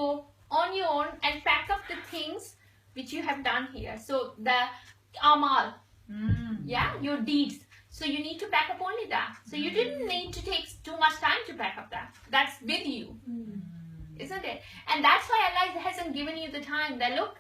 go on your own and pack up the things which you have done here. So the amal, yeah, your deeds. So you need to pack up only that. So you didn't need to take too much time to pack up that. That's with you. Isn't it? And that's why Allah hasn't given you the time. That look,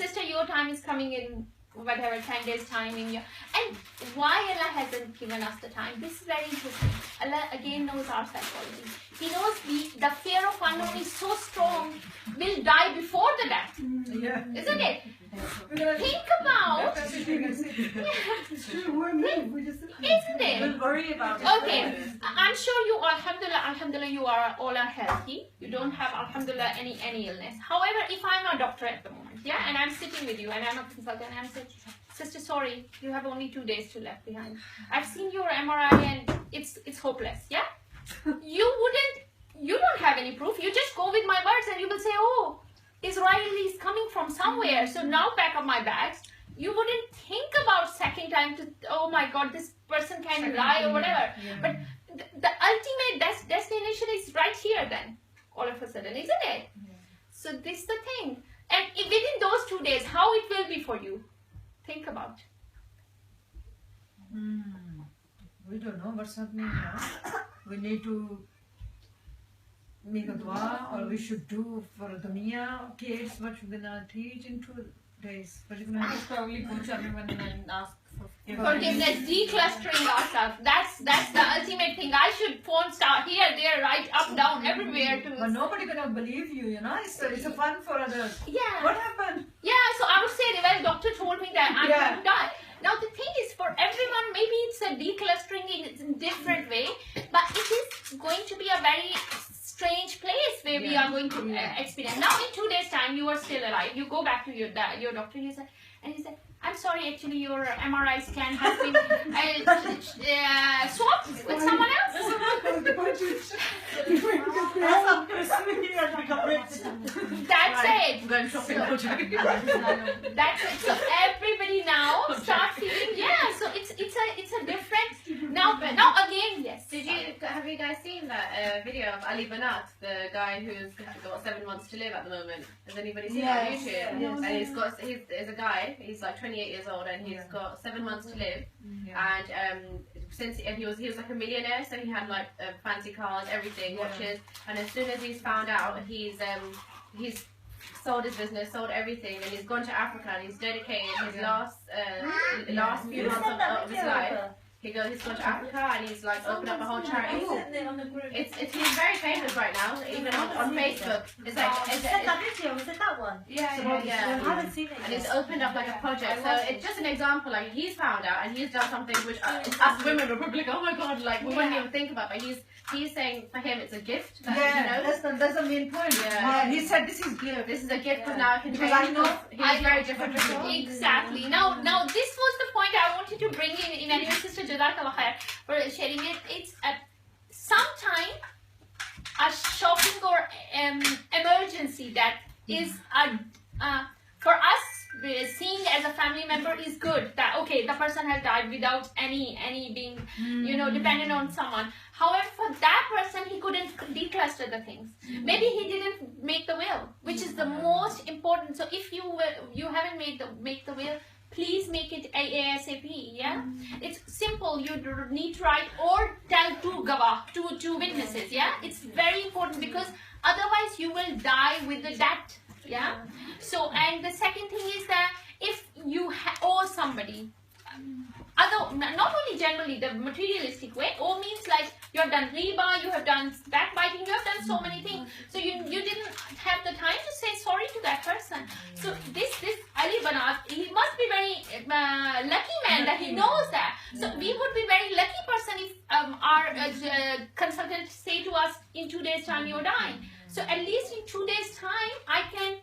sister, your time is coming in whatever 10 days time in your, and why Allah hasn't given us the time? This is very interesting. Allah again knows our psychology. He knows the fear of unknown is so strong. We'll die before the death. Isn't it? Think about. Isn't it? Don't worry about it. Okay, I'm sure you, alhamdulillah, you are all are healthy. You don't have, alhamdulillah, any illness. However, if I'm a doctor at the moment, yeah, and I'm sitting with you and I'm a consultant and I'm saying, sister, sorry, you have only 2 days to left behind. I've seen your MRI and it's hopeless, yeah? You don't have any proof. You just go with my words and you will say, oh, Israel is coming from somewhere, so now pack up my bags. You wouldn't think about second time to, oh my God, this person can lie or whatever. But the ultimate destination is right here then, all of a sudden, isn't it? So this is the thing. And within those 2 days, how it will be for you? Think about. We don't know what's happening now. We need to make a dua, or we should do for dunya kids what you're gonna teach in 2 days. What you're gonna Probably go to everyone and ask for Forgiveness, declustering ourselves. That's the ultimate thing. I should phone start here, there, right, up, down, everywhere. But nobody gonna believe you, you know. It's a fun for others. Yeah. What happened? Yeah, so I would say, well, doctor told me that I'm going to die. Now the thing is, for everyone, maybe it's a declustering in a different way, but it is going to be a very strange place where we are going to experience. Now in 2 days time, you are still alive. You go back to your doctor, he said, I'm sorry, actually your MRI scan has been swapped with someone else. That's it. I'm going shopping. That's it. So everybody now start feeling, so it's a different now again, yes. Have you guys seen that video of Ali Banat, the guy who's got 7 months to live at the moment? Has anybody seen that on YouTube? And he's a guy. He's like 28 years old and he's got 7 months to live. And since he was like a millionaire, so he had like fancy cars, everything, watches. And as soon as he's found out, he's sold his business, sold everything, and he's gone to Africa and he's dedicated his last few months of his life. He's gone to Africa and he's like opened up a whole charity. He's very famous right now, even on Facebook. It's like was it that one? Yeah. I haven't seen it. And it's opened up like a project. So it's just an example. Like he's found out and he's done something which us women are probably like, oh my God, like we wouldn't even think about. But he's saying for him it's a gift. That, that's the main point. He said this is gift. This is a gift because now I can change. I know he's very different. Exactly. Now this was the point I wanted to bring in anyway, Sister Jazakallah khair for sharing it. It's sometime a shopping or emergency that is for us seeing as a family member is good, that okay, the person has died without any being dependent on someone. However, for that person, he couldn't decluster the things. Maybe he didn't make the will, which is the most important. So if you haven't make the will, please make it ASAP. Yeah, it's simple. You need to write or tell two witnesses. Yeah, it's very important because otherwise you will die with the debt. Yeah. So, and the second thing is that if you owe somebody, not only generally the materialistic way, owe means like you have done riba, you have done backbiting, you have done so many things. So you didn't have the time to say sorry to that person. So this Ali Banat, he must be very lucky man that he knows that. So we would be very lucky person if our consultant say to us in 2 days time you're dying. So at least in 2 days time I can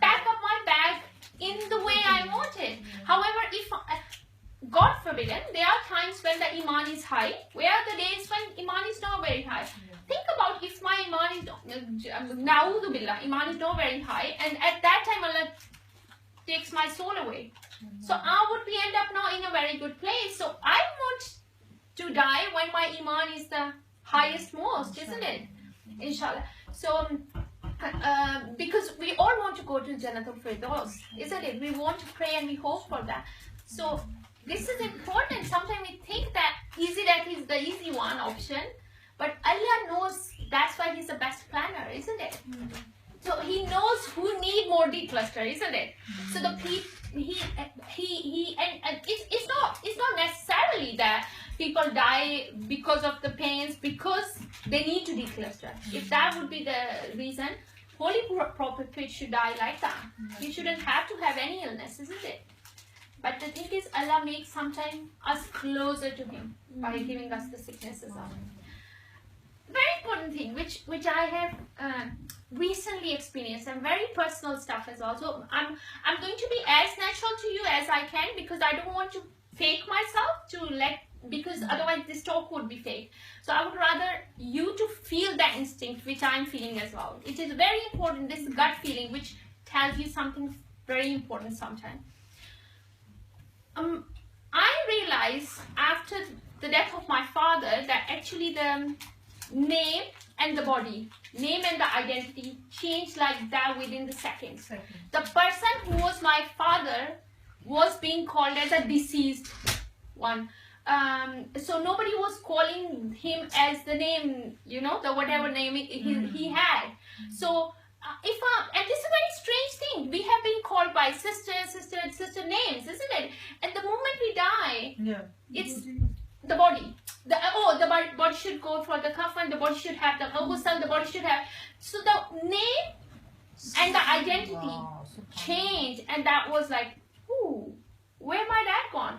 pack up my bag in the way I want it. However, if God forbidden, there are times when the iman is high. Where are the days when iman is not very high? Think about if my iman is na'udhu billah, iman is not very high, and at that time Allah takes my soul away. So I would be end up now in a very good place. So I want to die when my iman is the highest most, isn't it? Inshallah. So want to go to Jannatul Firdaus, isn't it? We want to pray and we hope for that. So this is important. Sometimes we think that easy death is the easy one option, but Allah knows that's why He's the best planner, isn't it? So He knows who need more decluster, isn't it? So the it's not necessarily that people die because of the pains, because they need to decluster. If that would be the reason, Holy Prophet should die like that. You shouldn't have to have any illness, isn't it? But the thing is, Allah makes sometimes us closer to Him by giving us the sicknesses of Him. Very important thing, which I have recently experienced, and very personal stuff as well. So I'm going to be as natural to you as I can, because I don't want to fake myself because otherwise this talk would be fake. So I would rather you to feel that instinct which I'm feeling as well. It is very important, this gut feeling which tells you something very important sometimes. I realized after the death of my father that actually the name and the body, name and the identity changed like that within the seconds. The person who was my father was being called as a deceased one. So nobody was calling him as the name, the whatever name he had. So and this is a very strange thing. We have been called by sister names, isn't it? And the moment we die, it's the body. The body should go for the kafan, the body should have the ghusl, the body should have. So the name and the identity changed, and that was like, ooh, where my dad gone?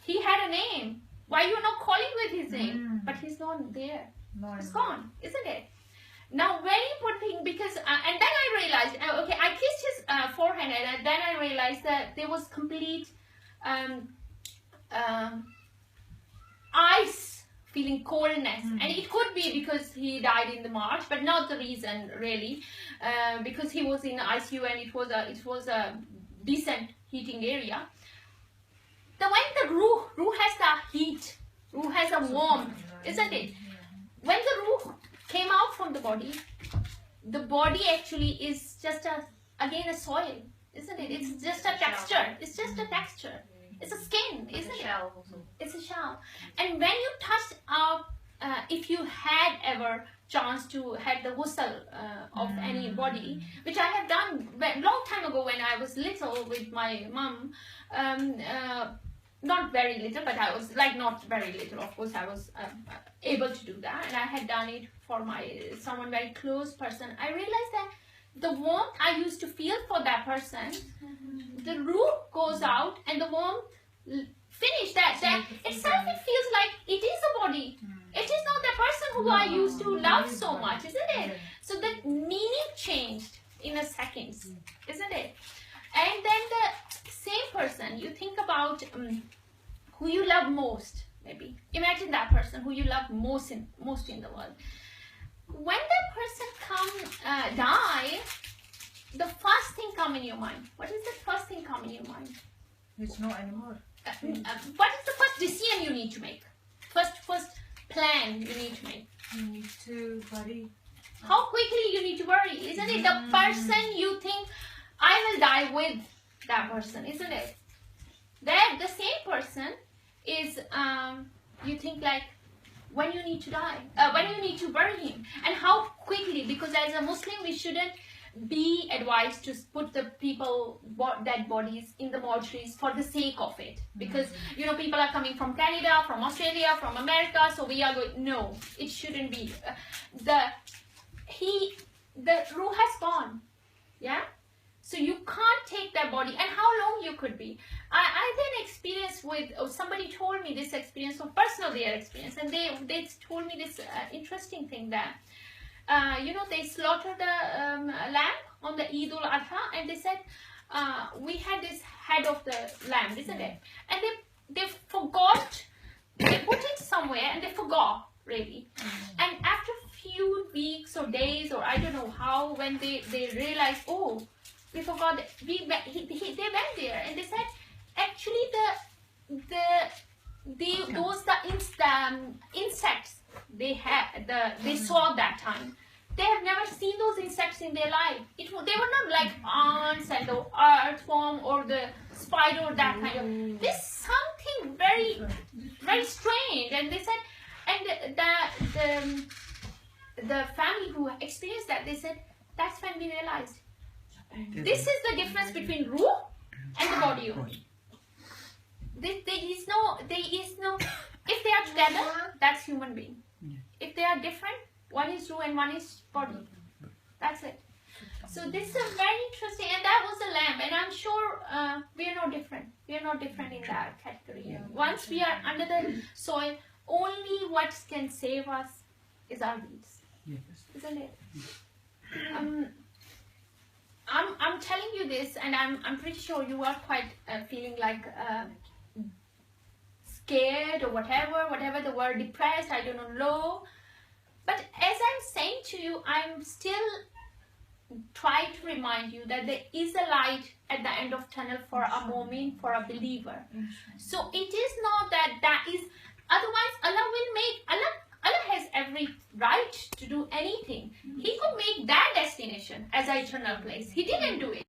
He had a name. Why you not calling with his name? But he's not there. He's gone, isn't it? Now, very important thing, because and then I realized, okay, I kissed his forehead, and then I realized that there was complete ice, feeling coldness, and it could be because he died in the March, but not the reason really, because he was in ICU and it was a decent heating area. When the ruh has the heat, ruh has a warmth, isn't it? When the ruh came out from the body actually is just a soil, isn't it? It's just a texture. It's just a texture. It's a skin, isn't it? It's a shell. And when you touched if you had ever chance to have the ghusl of anybody, which I have done long time ago when I was little with my mum, not very little, but I was like not very little. Of course, I was able to do that, and I had done it for someone very close person. I realized that the warmth I used to feel for that person, the ruh goes out, and the warmth finish that itself. It feels like it is a body. It is not the person who I used to love so much, isn't it? So the meaning changed in a second, isn't it? And then the same person, you think about who you love most, maybe. Imagine that person who you love most in the world. When that person die, the first thing come in your mind. What is the first thing come in your mind? It's not anymore. What is the first decision you need to make? First plan you need to make? You need to bury. How quickly you need to bury, isn't it? The person you think, I will die with that person, isn't it? Then the same person is, you think like, when you need to die, when you need to bury him, and how quickly, because as a Muslim we shouldn't be advised to put the dead bodies in the mortuaries for the sake of it, because people are coming from Canada, from Australia, from America, so we are going, no, it shouldn't be. The ruh has gone, yeah. So you can't take that body, and how long you could be. I then experienced with somebody told me this experience of personal their experience, and they told me this interesting thing that they slaughtered the lamb on the Eid al-Adha, and they said we had this head of the lamb, isn't it? And they forgot, they put it somewhere and they forgot really. And after a few weeks or days or I don't know how, when they realized, oh, we forgot that they went there and they said actually those insects they saw that time, they have never seen those insects in their life. They were not like ants and the earthworm or the spider or that kind of. This something very, very strange. And they said, and the family who experienced that, they said, that's when we realized this is the difference between ruh and the body only. There is no, if they are together, that's human being. If they are different, one is ruh and one is body. That's it. So this is very interesting, and that was a lamb, and I'm sure we are no different. We are not different in that category. Once we are under the soil, only what can save us is our deeds. Isn't it? I'm telling you this, and I'm pretty sure you are quite feeling like scared or whatever the word, depressed, I don't know, low. But as I'm saying to you, I'm still trying to remind you that there is a light at the end of tunnel for a mu'min, for a believer. So it is not that is, otherwise Allah has every right to do anything. He could make that destination as an eternal place. He didn't do it.